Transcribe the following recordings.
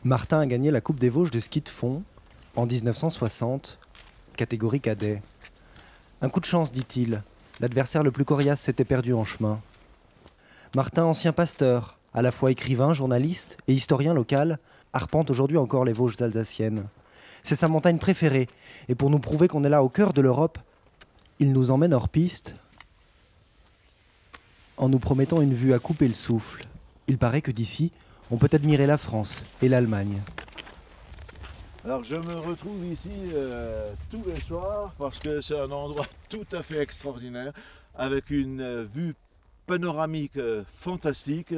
Martin a gagné la Coupe des Vosges de ski de fond en 1960, catégorie cadet. Un coup de chance, dit-il. L'adversaire le plus coriace s'était perdu en chemin. Martin, ancien pasteur, à la fois écrivain, journaliste et historien local, arpente aujourd'hui encore les Vosges alsaciennes. C'est sa montagne préférée, et pour nous prouver qu'on est là au cœur de l'Europe, il nous emmène hors piste en nous promettant une vue à couper le souffle. Il paraît que d'ici, on peut admirer la France et l'Allemagne. Alors je me retrouve ici tous les soirs parce que c'est un endroit tout à fait extraordinaire avec une vue panoramique fantastique.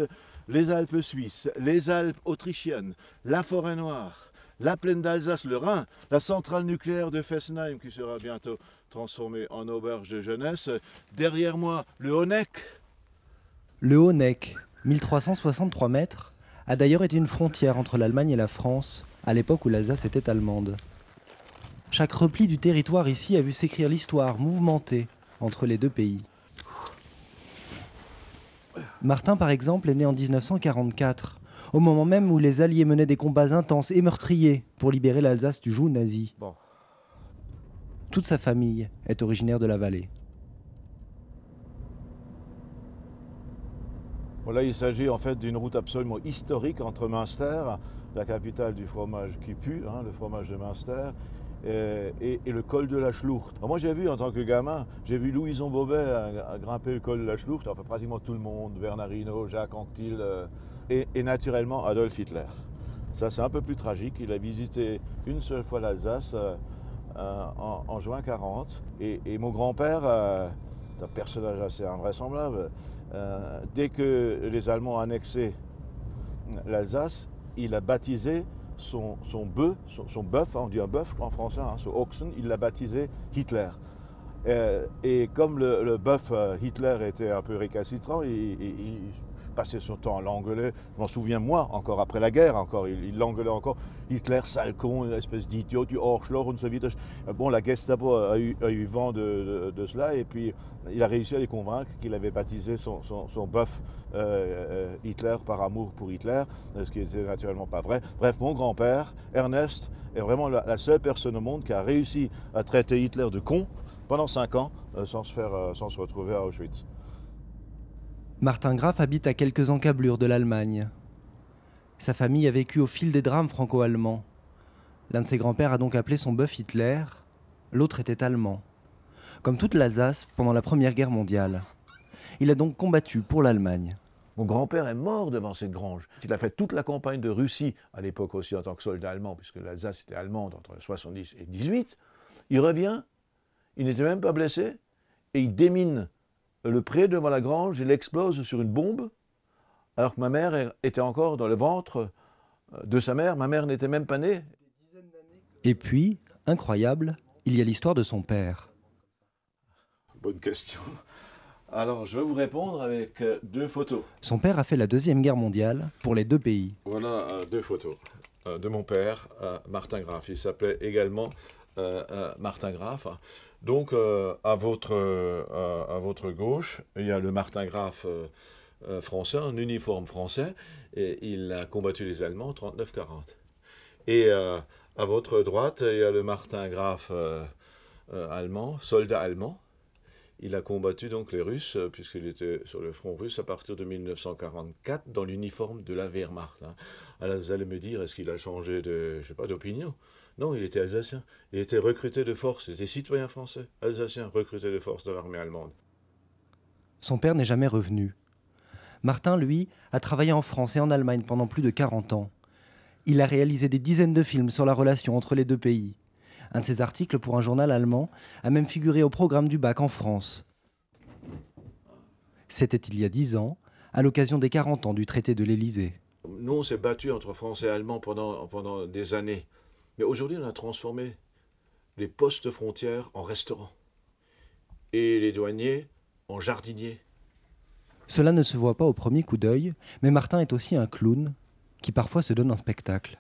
Les Alpes suisses, les Alpes autrichiennes, la forêt noire, la plaine d'Alsace, le Rhin, la centrale nucléaire de Fessenheim qui sera bientôt transformée en auberge de jeunesse. Derrière moi, le Honeck. Le Honeck, 1363 mètres, a d'ailleurs été une frontière entre l'Allemagne et la France, à l'époque où l'Alsace était allemande. Chaque repli du territoire ici a vu s'écrire l'histoire mouvementée entre les deux pays. Martin, par exemple, est né en 1944, au moment même où les Alliés menaient des combats intenses et meurtriers pour libérer l'Alsace du joug nazi. Toute sa famille est originaire de la vallée. Là, il s'agit en fait d'une route absolument historique entre Münster, la capitale du fromage qui pue, le fromage de Münster, et le col de la Schlucht. Alors moi j'ai vu en tant que gamin, j'ai vu Louison Bobet à grimper le col de la Schlucht, enfin pratiquement tout le monde, Bernard Hinault, Jacques Anquetil et naturellement Adolf Hitler. Ça c'est un peu plus tragique, il a visité une seule fois l'Alsace en juin 40 et mon grand-père, c'est un personnage assez invraisemblable, dès que les Allemands annexaient l'Alsace, il a baptisé son bœuf, on dit un bœuf en français, son Ochsen, il l'a baptisé Hitler. Et comme le bœuf Hitler était un peu récalcitrant, il passait son temps à l'engueuler. Je m'en souviens moi, encore après la guerre, il l'engueulait encore. Hitler, sale con, une espèce d'idiot, du Arschloch und so weiter. Bon, la Gestapo a eu vent de cela et puis il a réussi à les convaincre qu'il avait baptisé son bœuf Hitler par amour pour Hitler, ce qui n'était naturellement pas vrai. Bref, mon grand-père, Ernest, est vraiment la seule personne au monde qui a réussi à traiter Hitler de con pendant 5 ans sans se retrouver à Auschwitz. Martin Graf habite à quelques encablures de l'Allemagne. Sa famille a vécu au fil des drames franco-allemands. L'un de ses grands-pères a donc appelé son bœuf Hitler, l'autre était allemand. Comme toute l'Alsace pendant la Première Guerre mondiale. Il a donc combattu pour l'Allemagne. Mon grand-père est mort devant cette grange. Il a fait toute la campagne de Russie, à l'époque aussi en tant que soldat allemand, puisque l'Alsace était allemande entre 70 et 18. Il revient, il n'était même pas blessé, et il démine le pré devant la grange, il explose sur une bombe, alors que ma mère était encore dans le ventre de sa mère. Ma mère n'était même pas née. Et puis, incroyable, il y a l'histoire de son père. Bonne question. Alors, je vais vous répondre avec 2 photos. Son père a fait la Deuxième Guerre mondiale pour les 2 pays. Voilà 2 photos de mon père, Martin Graf. Il s'appelait également Martin Graf. Donc, à votre gauche, il y a le Martin Graf français, en uniforme français, et il a combattu les Allemands en 39-40. Et à votre droite, il y a le Martin Graf allemand, soldat allemand. Il a combattu donc les Russes, puisqu'il était sur le front russe à partir de 1944, dans l'uniforme de la Wehrmacht. Alors vous allez me dire, est-ce qu'il a changé d'opinion ? Non, il était alsacien. Il était recruté de force, il était citoyen français, alsacien, recruté de force de l'armée allemande. Son père n'est jamais revenu. Martin, lui, a travaillé en France et en Allemagne pendant plus de 40 ans. Il a réalisé des dizaines de films sur la relation entre les 2 pays. Un de ses articles pour un journal allemand a même figuré au programme du bac en France. C'était il y a 10 ans, à l'occasion des 40 ans du traité de l'Élysée. Nous, on s'est battus entre Français et Allemands pendant des années. Mais aujourd'hui, on a transformé les postes frontières en restaurants et les douaniers en jardiniers. Cela ne se voit pas au premier coup d'œil, mais Martin est aussi un clown qui parfois se donne un spectacle.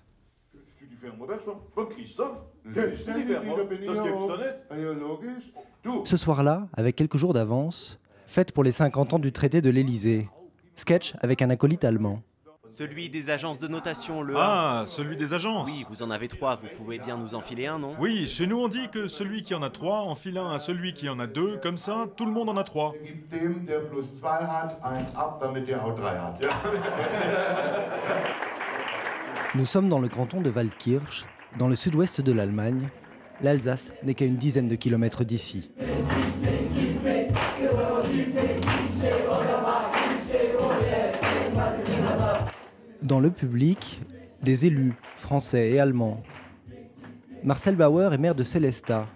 Ce soir-là, avec quelques jours d'avance, fête pour les 50 ans du traité de l'Élysée. Sketch avec un acolyte allemand. Celui des agences de notation, le A. Ah, celui des agences. Oui, vous en avez 3, vous pouvez bien nous enfiler un, non? Oui, chez nous on dit que celui qui en a 3 enfile un à celui qui en a 2, comme ça tout le monde en a 3. Gibt dem, der plus 2 hat, 1 ab, damit der auch 3 hat. Ja. Nous sommes dans le canton de Waldkirch, dans le sud-ouest de l'Allemagne. L'Alsace n'est qu'à une dizaine de kilomètres d'ici. Dans le public, des élus français et allemands. Marcel Bauer est maire de Sélestat.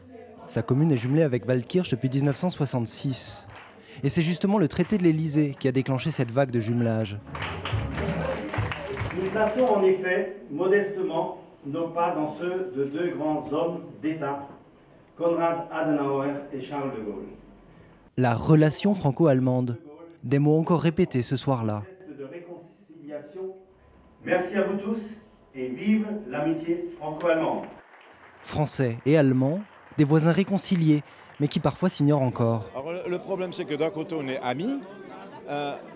Sa commune est jumelée avec Waldkirch depuis 1966. Et c'est justement le traité de l'Élysée qui a déclenché cette vague de jumelage. Nous plaçons en effet modestement nos pas dans ceux de 2 grands hommes d'État, Konrad Adenauer et Charles de Gaulle. La relation franco-allemande. Des mots encore répétés ce soir-là. De réconciliation. Merci à vous tous et vive l'amitié franco-allemande. Français et Allemands, des voisins réconciliés, mais qui parfois s'ignorent encore. Alors, le problème, c'est que d'un côté, on est amis,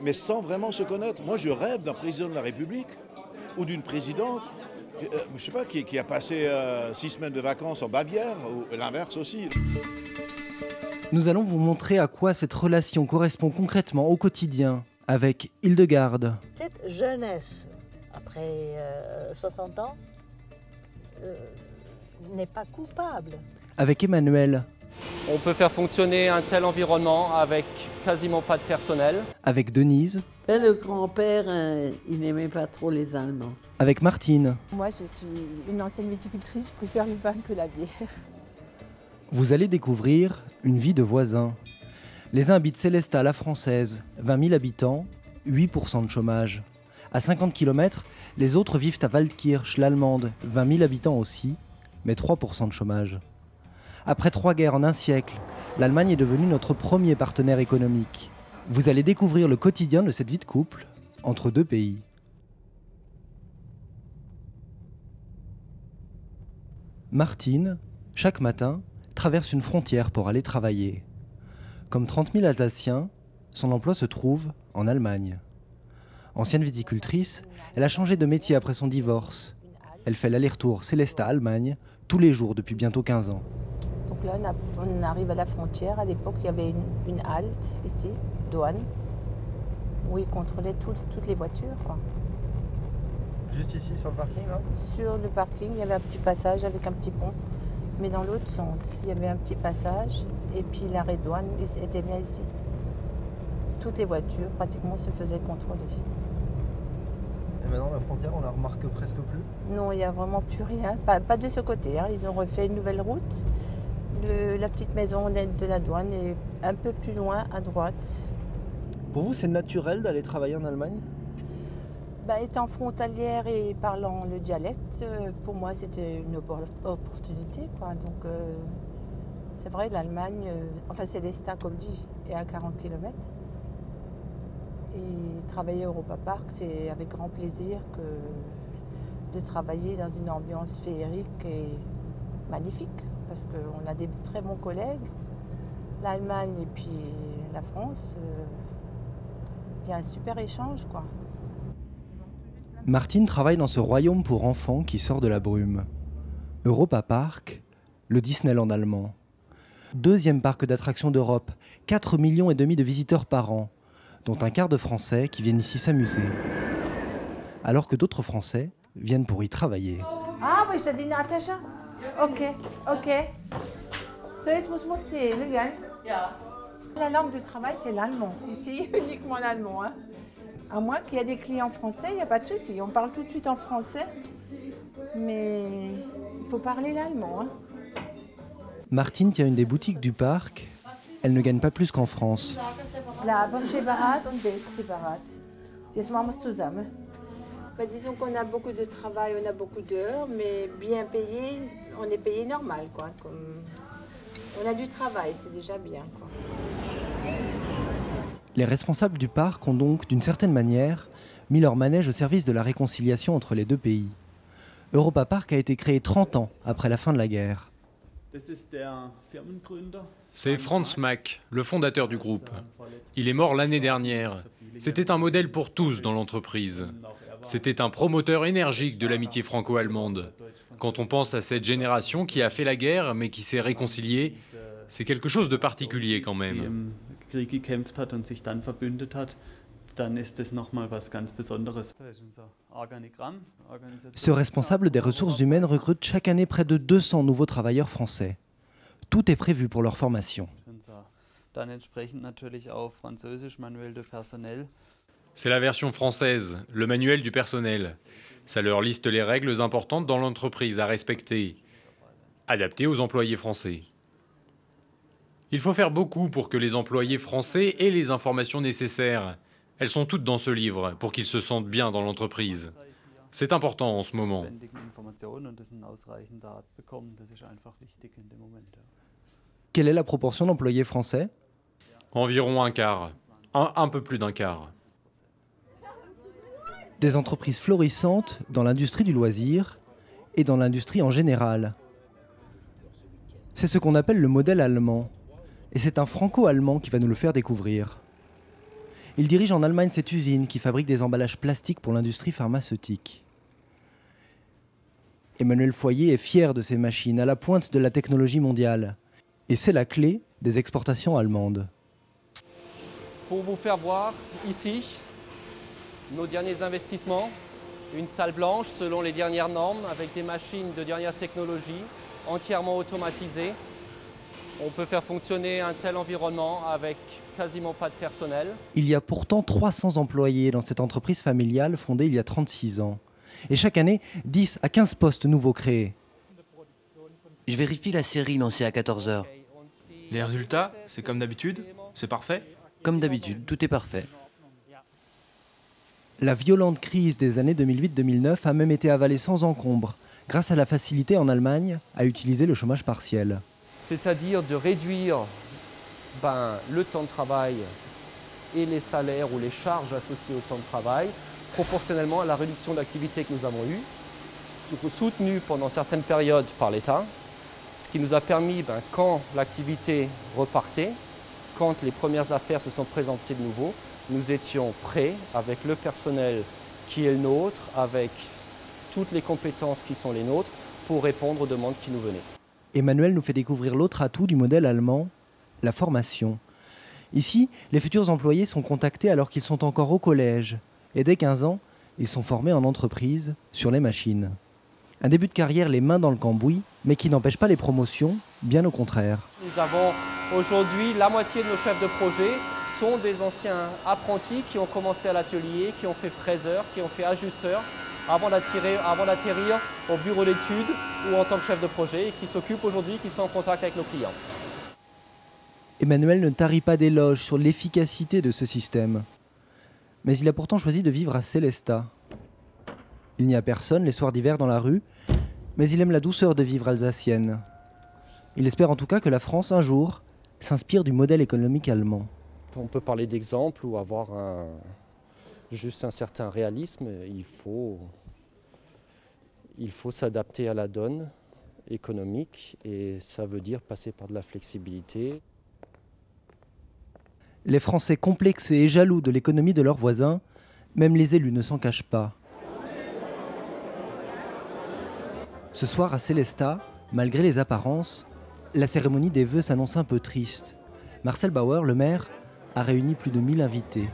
mais sans vraiment se connaître. Moi, je rêve d'un président de la République ou d'une présidente, je ne sais pas, qui a passé 6 semaines de vacances en Bavière, ou l'inverse aussi. Nous allons vous montrer à quoi cette relation correspond concrètement au quotidien avec Hildegarde. Cette jeunesse, après 60 ans, n'est pas coupable. Avec Emmanuel. On peut faire fonctionner un tel environnement avec quasiment pas de personnel. Avec Denise. Le grand-père, il n'aimait pas trop les Allemands. Avec Martine. Moi, je suis une ancienne viticultrice, je préfère le vin que la bière. Vous allez découvrir une vie de voisins. Les uns habitent Sélestat, la française, 20 000 habitants, 8% de chômage. À 50 km, les autres vivent à Waldkirch, l'allemande, 20 000 habitants aussi, mais 3% de chômage. Après 3 guerres en un siècle, l'Allemagne est devenue notre premier partenaire économique. Vous allez découvrir le quotidien de cette vie de couple entre 2 pays. Martine, chaque matin, traverse une frontière pour aller travailler. Comme 30 000 Alsaciens, son emploi se trouve en Allemagne. Ancienne viticultrice, elle a changé de métier après son divorce. Elle fait l'aller-retour Sélestat-Allemagne tous les jours depuis bientôt 15 ans. Donc là, on arrive à la frontière. À l'époque, il y avait une halte ici, douane, où ils contrôlaient toutes les voitures, quoi. Juste ici, sur le parking, là ? Sur le parking, il y avait un petit passage avec un petit pont. Mais dans l'autre sens, il y avait un petit passage et puis l'arrêt de douane était bien ici. Toutes les voitures, pratiquement, se faisaient contrôler. Et maintenant, la frontière, on la remarque presque plus ? Non, il n'y a vraiment plus rien. Pas de ce côté, hein. Ils ont refait une nouvelle route. La petite maison de la douane est un peu plus loin à droite. Pour vous, c'est naturel d'aller travailler en Allemagne ? Étant frontalière et parlant le dialecte, pour moi c'était une opportunité, quoi. Donc c'est vrai, l'Allemagne, Sélestat comme dit, est à 40 km. Et travailler à Europa Park, c'est avec grand plaisir de travailler dans une ambiance féerique et magnifique. Parce qu'on a des très bons collègues. L'Allemagne et puis la France, il y a un super échange, quoi. Martine travaille dans ce royaume pour enfants qui sort de la brume. Europa Park, le Disneyland allemand. 2e parc d'attractions d'Europe, 4,5 millions de visiteurs par an, dont un quart de Français qui viennent ici s'amuser. Alors que d'autres Français viennent pour y travailler. Ah, oui, je te dis Natacha. Ok. So, jetzt muss man zählen, gell? Ja. La langue de travail, c'est l'allemand. Ici, uniquement l'allemand, hein. À moins qu'il y ait des clients français, il n'y a pas de souci. On parle tout de suite en français, mais il faut parler l'allemand, hein. Martine tient une des boutiques du parc. Elle ne gagne pas plus qu'en France. Là, séparat und das séparat. Jetzt machen wir es zusammen. Disons qu'on a beaucoup de travail, on a beaucoup d'heures, mais bien payé, on est payé normal, quoi. On a du travail, c'est déjà bien, quoi. Les responsables du parc ont donc, d'une certaine manière, mis leur manège au service de la réconciliation entre les 2 pays. Europa Park a été créé 30 ans après la fin de la guerre. C'est Franz Mack, le fondateur du groupe. Il est mort l'année dernière. C'était un modèle pour tous dans l'entreprise. C'était un promoteur énergique de l'amitié franco-allemande. Quand on pense à cette génération qui a fait la guerre mais qui s'est réconciliée, c'est quelque chose de particulier quand même. Ce responsable des ressources humaines recrute chaque année près de 200 nouveaux travailleurs français. Tout est prévu pour leur formation. C'est la version française, le manuel du personnel. Ça leur liste les règles importantes dans l'entreprise à respecter, adaptées aux employés français. Il faut faire beaucoup pour que les employés français aient les informations nécessaires. Elles sont toutes dans ce livre pour qu'ils se sentent bien dans l'entreprise. C'est important en ce moment. Quelle est la proportion d'employés français? Environ un quart, un peu plus d'un quart. Des entreprises florissantes dans l'industrie du loisir et dans l'industrie en général. C'est ce qu'on appelle le modèle allemand. Et c'est un franco-allemand qui va nous le faire découvrir. Il dirige en Allemagne cette usine qui fabrique des emballages plastiques pour l'industrie pharmaceutique. Emmanuel Foyer est fier de ces machines à la pointe de la technologie mondiale. Et c'est la clé des exportations allemandes. Pour vous faire voir ici nos derniers investissements, une salle blanche selon les dernières normes avec des machines de dernière technologie entièrement automatisées. On peut faire fonctionner un tel environnement avec quasiment pas de personnel. Il y a pourtant 300 employés dans cette entreprise familiale fondée il y a 36 ans. Et chaque année, 10 à 15 postes nouveaux créés. Je vérifie la série lancée à 14 h. Les résultats, c'est comme d'habitude? C'est parfait? Comme d'habitude, tout est parfait. La violente crise des années 2008-2009 a même été avalée sans encombre, grâce à la facilité en Allemagne à utiliser le chômage partiel. C'est-à-dire de réduire le temps de travail et les salaires ou les charges associées au temps de travail proportionnellement à la réduction d'activité que nous avons eue, soutenue pendant certaines périodes par l'État, ce qui nous a permis, quand l'activité repartait, quand les premières affaires se sont présentées de nouveau, nous étions prêts avec le personnel qui est le nôtre, avec toutes les compétences qui sont les nôtres, pour répondre aux demandes qui nous venaient. Emmanuel nous fait découvrir l'autre atout du modèle allemand, la formation. Ici, les futurs employés sont contactés alors qu'ils sont encore au collège. Et dès 15 ans, ils sont formés en entreprise, sur les machines. Un début de carrière les mains dans le cambouis, mais qui n'empêche pas les promotions, bien au contraire. Nous avons aujourd'hui la moitié de nos chefs de projet sont des anciens apprentis qui ont commencé à l'atelier, qui ont fait fraiseur, qui ont fait ajusteur, avant d'atterrir au bureau d'études ou en tant que chef de projet et qui s'occupent aujourd'hui, qui sont en contact avec nos clients. Emmanuel ne tarit pas d'éloges sur l'efficacité de ce système. Mais il a pourtant choisi de vivre à Sélestat. Il n'y a personne les soirs d'hiver dans la rue, mais il aime la douceur de vivre alsacienne. Il espère en tout cas que la France, un jour, s'inspire du modèle économique allemand. On peut parler d'exemple ou avoir juste un certain réalisme. Il faut s'adapter à la donne économique et ça veut dire passer par de la flexibilité. Les Français complexés et jaloux de l'économie de leurs voisins, même les élus ne s'en cachent pas. Ce soir à Sélestat, malgré les apparences, la cérémonie des vœux s'annonce un peu triste. Marcel Bauer, le maire, a réuni plus de 1000 invités.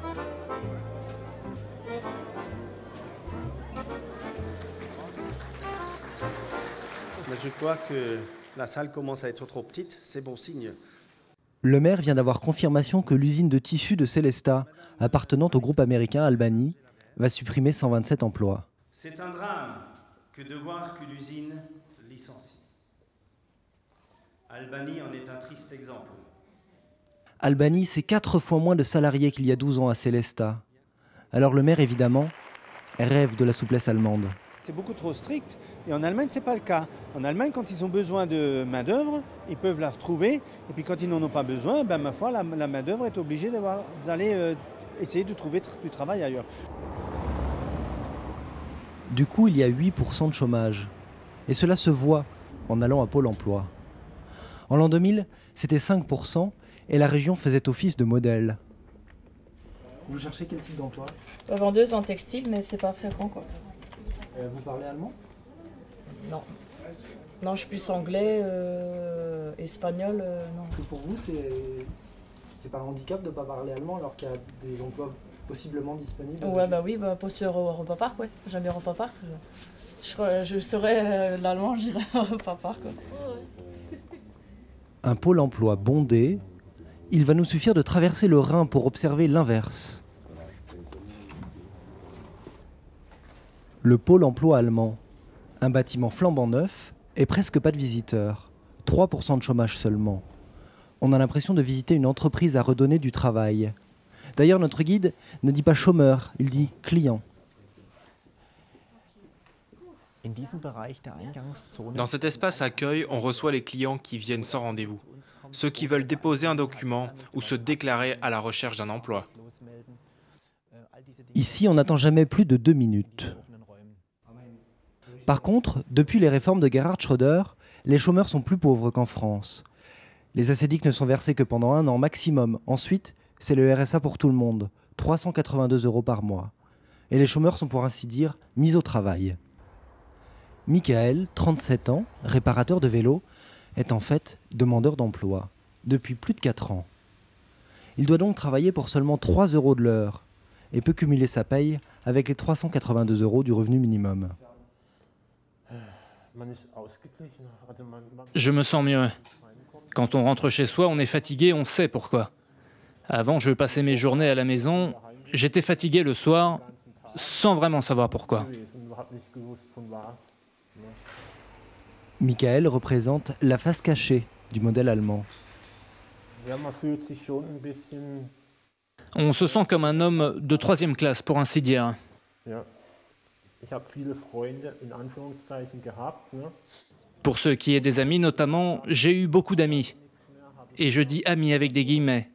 Je crois que la salle commence à être trop petite, c'est bon signe. Le maire vient d'avoir confirmation que l'usine de tissus de Sélestat, appartenant au groupe américain Albany, va supprimer 127 emplois. C'est un drame que de voir qu'une usine licencie. Albany en est un triste exemple. Albany, c'est 4 fois moins de salariés qu'il y a 12 ans à Sélestat. Alors le maire, évidemment, rêve de la souplesse allemande. C'est beaucoup trop strict. Et en Allemagne, ce n'est pas le cas. En Allemagne, quand ils ont besoin de main-d'œuvre, ils peuvent la retrouver. Et puis quand ils n'en ont pas besoin, ma foi, la main-d'œuvre est obligée d'aller essayer de trouver du travail ailleurs. Du coup, il y a 8% de chômage. Et cela se voit en allant à Pôle emploi. En l'an 2000, c'était 5% et la région faisait office de modèle. Vous cherchez quel type d'emploi? Vendeuse en textile, mais c'est pas fréquent quoi. Vous parlez allemand? Non. Non, je suis plus anglais, espagnol, non. Pour vous, c'est pas un handicap de ne pas parler allemand alors qu'il y a des emplois possiblement disponibles? Ouais, bah oui, poste Europa Park, ouais. J'aime bien Europa Park. Je saurais l'allemand, j'irais à Europa Park. Quoi. Un pôle emploi bondé, il va nous suffire de traverser le Rhin pour observer l'inverse. Le pôle emploi allemand, un bâtiment flambant neuf et presque pas de visiteurs, 3% de chômage seulement. On a l'impression de visiter une entreprise à redonner du travail. D'ailleurs, notre guide ne dit pas chômeur, il dit client. Dans cet espace accueil, on reçoit les clients qui viennent sans rendez-vous, ceux qui veulent déposer un document ou se déclarer à la recherche d'un emploi. Ici, on n'attend jamais plus de 2 minutes. Par contre, depuis les réformes de Gerhard Schröder, les chômeurs sont plus pauvres qu'en France. Les assédiques ne sont versés que pendant 1 an maximum. Ensuite, c'est le RSA pour tout le monde, 382 € par mois. Et les chômeurs sont pour ainsi dire mis au travail. Michael, 37 ans, réparateur de vélo, est en fait demandeur d'emploi depuis plus de 4 ans. Il doit donc travailler pour seulement 3 € de l'heure et peut cumuler sa paye avec les 382 € du revenu minimum. Je me sens mieux. Quand on rentre chez soi, on est fatigué, on sait pourquoi. Avant, je passais mes journées à la maison, j'étais fatigué le soir, sans vraiment savoir pourquoi. Michael représente la face cachée du modèle allemand. On se sent comme un homme de 3e classe, pour ainsi dire. Pour ce qui est des amis notamment, j'ai eu beaucoup d'amis. Et je dis amis avec des guillemets,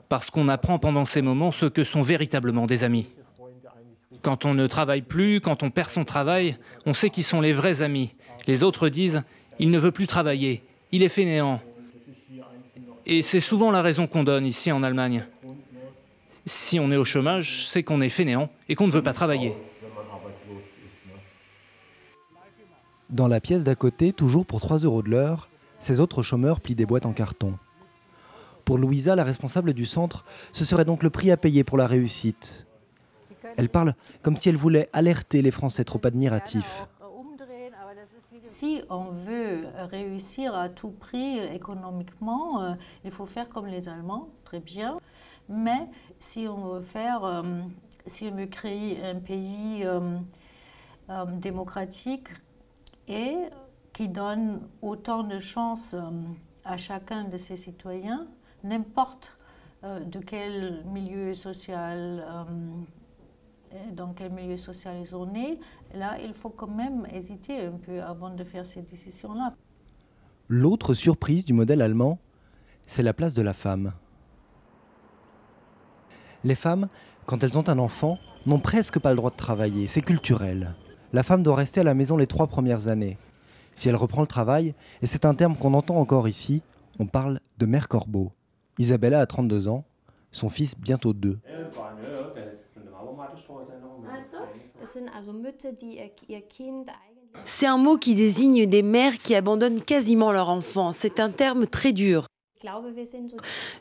parce qu'on apprend pendant ces moments ce que sont véritablement des amis. Quand on ne travaille plus, quand on perd son travail, on sait qui sont les vrais amis. Les autres disent « il ne veut plus travailler, il est fainéant ». Et c'est souvent la raison qu'on donne ici en Allemagne. Si on est au chômage, c'est qu'on est fainéant et qu'on ne veut pas travailler. Dans la pièce d'à côté, toujours pour 3 € de l'heure, ces autres chômeurs plient des boîtes en carton. Pour Louisa, la responsable du centre, ce serait donc le prix à payer pour la réussite. Elle parle comme si elle voulait alerter les Français trop admiratifs. Si on veut réussir à tout prix économiquement, il faut faire comme les Allemands, très bien. Mais si on veut créer un pays démocratique et qui donne autant de chances à chacun de ses citoyens, n'importe de quel milieu social, dans quel milieu social ils sont nés, là, il faut quand même hésiter un peu avant de faire ces décisions-là. L'autre surprise du modèle allemand, c'est la place de la femme. Les femmes, quand elles ont un enfant, n'ont presque pas le droit de travailler, c'est culturel. La femme doit rester à la maison les 3 premières années. Si elle reprend le travail, et c'est un terme qu'on entend encore ici, on parle de mère corbeau. Isabella a 32 ans, son fils bientôt 2. C'est un mot qui désigne des mères qui abandonnent quasiment leur enfant. C'est un terme très dur.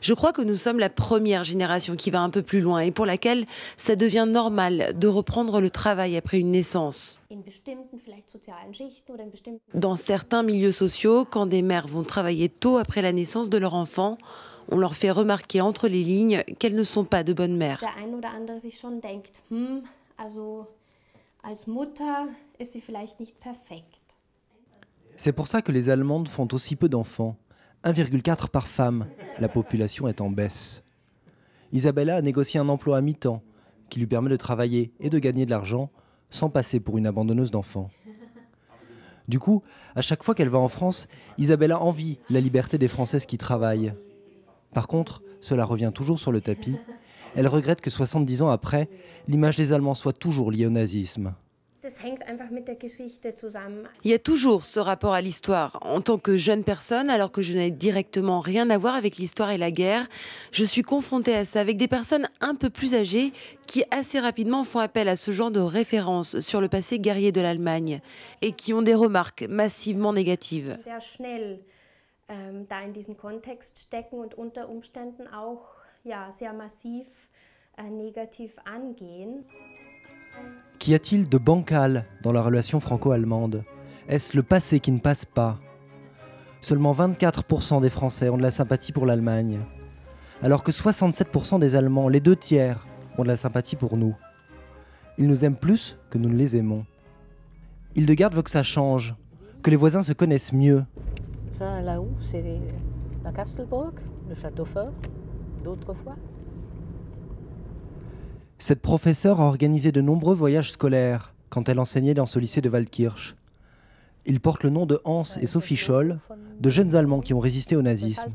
Je crois que nous sommes la première génération qui va un peu plus loin et pour laquelle ça devient normal de reprendre le travail après une naissance. Dans certains milieux sociaux, quand des mères vont travailler tôt après la naissance de leur enfant, on leur fait remarquer entre les lignes qu'elles ne sont pas de bonnes mères. C'est pour ça que les Allemandes font aussi peu d'enfants. 1,4 par femme, la population est en baisse. Isabella a négocié un emploi à mi-temps qui lui permet de travailler et de gagner de l'argent sans passer pour une abandonneuse d'enfants. Du coup, à chaque fois qu'elle va en France, Isabella envie la liberté des Françaises qui travaillent. Par contre, cela revient toujours sur le tapis. Elle regrette que 70 ans après, l'image des Allemands soit toujours liée au nazisme. Il y a toujours ce rapport à l'histoire. En tant que jeune personne, alors que je n'ai directement rien à voir avec l'histoire et la guerre, je suis confrontée à ça avec des personnes un peu plus âgées qui assez rapidement font appel à ce genre de références sur le passé guerrier de l'Allemagne et qui ont des remarques massivement négatives. Da in diesen Kontext stecken und unter Umständen auch sehr massiv négativ angehen. Qu'y a-t-il de bancal dans la relation franco-allemande? Est-ce le passé qui ne passe pas? Seulement 24% des Français ont de la sympathie pour l'Allemagne, alors que 67% des Allemands, les 2/3, ont de la sympathie pour nous. Ils nous aiment plus que nous ne les aimons. Hildegarde veut que ça change, que les voisins se connaissent mieux. Ça, là-haut, c'est la Kastelburg, le château fort, d'autrefois. Cette professeure a organisé de nombreux voyages scolaires quand elle enseignait dans ce lycée de Waldkirch. Ils portent le nom de Hans et Sophie Scholl, de jeunes Allemands qui ont résisté au nazisme.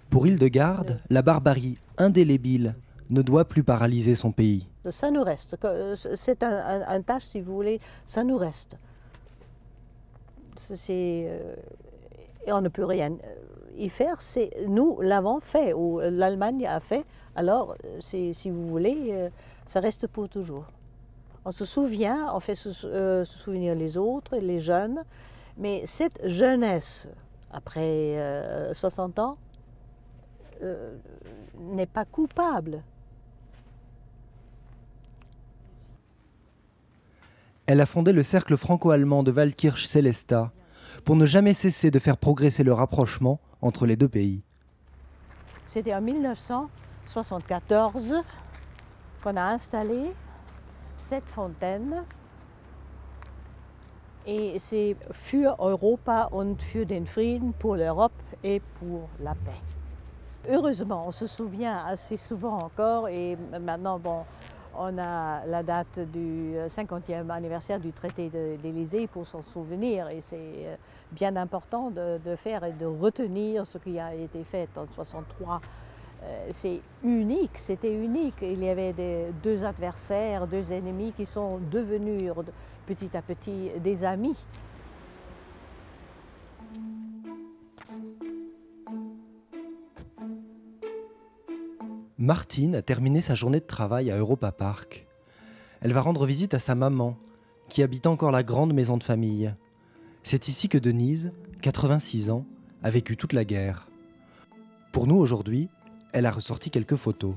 Pour Hildegarde, la barbarie indélébile ne doit plus paralyser son pays. Ça nous reste. C'est un tâche, si vous voulez, ça nous reste. Et on ne peut rien y faire. Nous l'avons fait, ou l'Allemagne a fait. Alors, si vous voulez, ça reste pour toujours. On se souvient, on fait se souvenir les autres, les jeunes. Mais cette jeunesse, après 60 ans, n'est pas coupable. Elle a fondé le cercle franco-allemand de Waldkirch-Sélestat pour ne jamais cesser de faire progresser le rapprochement entre les deux pays. C'était en 1974 qu'on a installé cette fontaine. Et c'est für Europa und für den Frieden, pour l'Europe et pour la paix. Heureusement, on se souvient assez souvent encore, et maintenant, bon, on a la date du 50e anniversaire du traité d'Élysée pour s'en souvenir, et c'est bien important de faire et de retenir ce qui a été fait en 1963. C'est unique, c'était unique. Il y avait deux adversaires, deux ennemis qui sont devenus petit à petit des amis. Martine a terminé sa journée de travail à Europa Park. Elle va rendre visite à sa maman, qui habite encore la grande maison de famille. C'est ici que Denise, 86 ans, a vécu toute la guerre. Pour nous aujourd'hui, elle a ressorti quelques photos.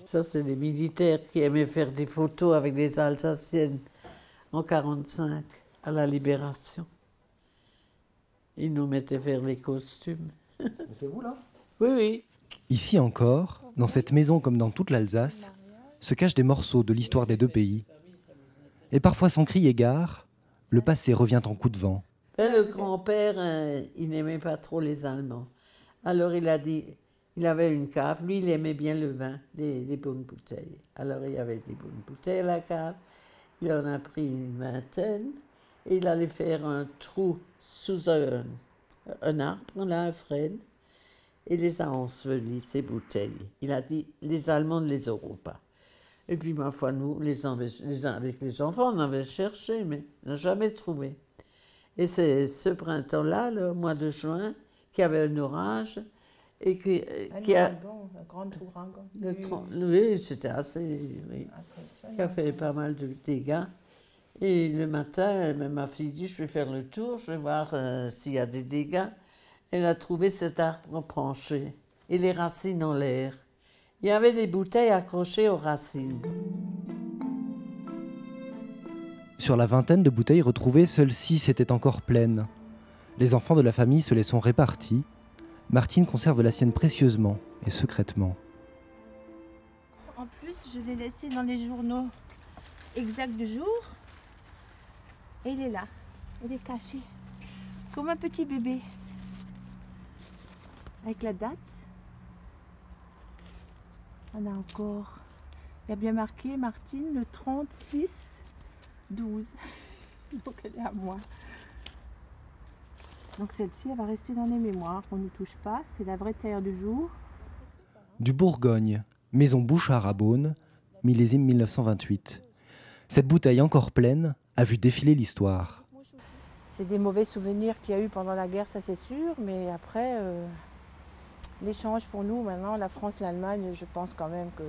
Ça, c'est des militaires qui aimaient faire des photos avec les Alsaciennes en 1945, à la Libération. Ils nous mettaient faire les costumes. C'est vous là? Oui, oui. Ici encore, dans cette maison comme dans toute l'Alsace, se cachent des morceaux de l'histoire des deux pays. Et parfois sans crier gare, le passé revient en coup de vent. Le grand-père, il n'aimait pas trop les Allemands. Alors il a dit, il avait une cave, lui il aimait bien le vin, des bonnes bouteilles. Alors il y avait des bonnes bouteilles à la cave, il en a pris une vingtaine, et il allait faire un trou sous un arbre, là, un frêne, et les a ensevelies, ces bouteilles. Il a dit, les Allemands ne les auront pas. Et puis, ma foi, nous, avec les enfants, on avait cherché, mais on n'a jamais trouvé. Et c'est ce printemps-là, le mois de juin, qu'il y avait un orage, et qui a... Un grand ouragan. Oui, c'était assez... Oui, qui a fait pas mal de dégâts. Et le matin, ma fille dit, je vais faire le tour, je vais voir s'il y a des dégâts. Elle a trouvé cet arbre penché et les racines en l'air. Il y avait des bouteilles accrochées aux racines. Sur la vingtaine de bouteilles retrouvées, seules 6 étaient encore pleines. Les enfants de la famille se les sont répartis. Martine conserve la sienne précieusement et secrètement. En plus, je l'ai laissé dans les journaux exacts du jour. Et il est là, il est caché, comme un petit bébé. Avec la date, on a encore, il y a bien marqué Martine le 36-12, donc elle est à moi. Donc celle-ci, elle va rester dans les mémoires, on ne touche pas, c'est la vraie terre du jour. Du Bourgogne, maison Bouchard à Beaune, millésime 1928. Cette bouteille encore pleine a vu défiler l'histoire. C'est des mauvais souvenirs qu'il y a eu pendant la guerre, ça c'est sûr, mais après, l'échange pour nous, maintenant, la France, l'Allemagne, je pense quand même que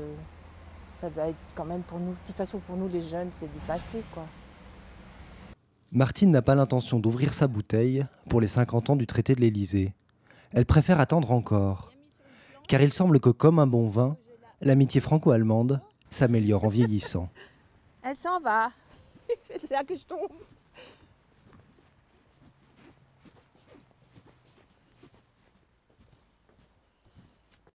ça doit être quand même pour nous, de toute façon pour nous les jeunes, c'est du passé, quoi. Martine n'a pas l'intention d'ouvrir sa bouteille pour les 50 ans du traité de l'Élysée. Elle préfère attendre encore, car il semble que, comme un bon vin, l'amitié franco-allemande s'améliore en vieillissant. Elle s'en va. C'est là que je tombe.